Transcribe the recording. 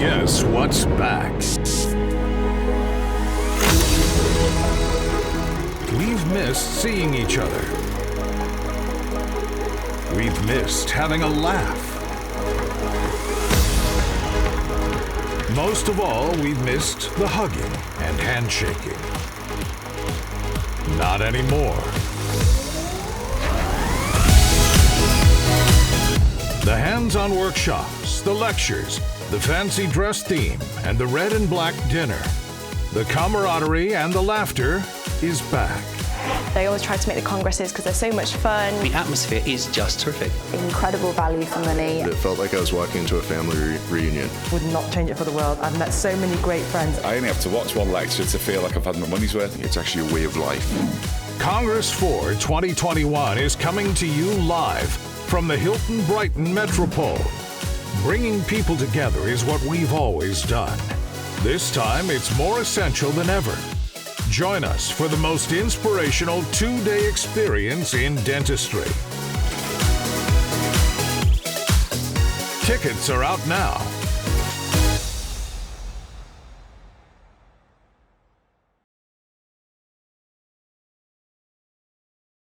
guess what's back? We've missed seeing each other. We've missed having a laugh. Most of all, we've missed the hugging and handshaking. Not anymore. The hands-on workshops, the lectures, the fancy dress theme, and the red and black dinner. The camaraderie and the laughter is back. They always try to make the congresses because they're so much fun. The atmosphere is just terrific. Incredible value for money. It felt like I was walking into a family reunion. Would not change it for the world. I've met so many great friends. I only have to watch one lecture to feel like I've had my money's worth. It's actually a way of life. Congress 4 2021 is coming to you live from the Hilton Brighton Metropole. Bringing people together is what we've always done. This time, it's more essential than ever. Join us for the most inspirational two-day experience in dentistry. Tickets are out now.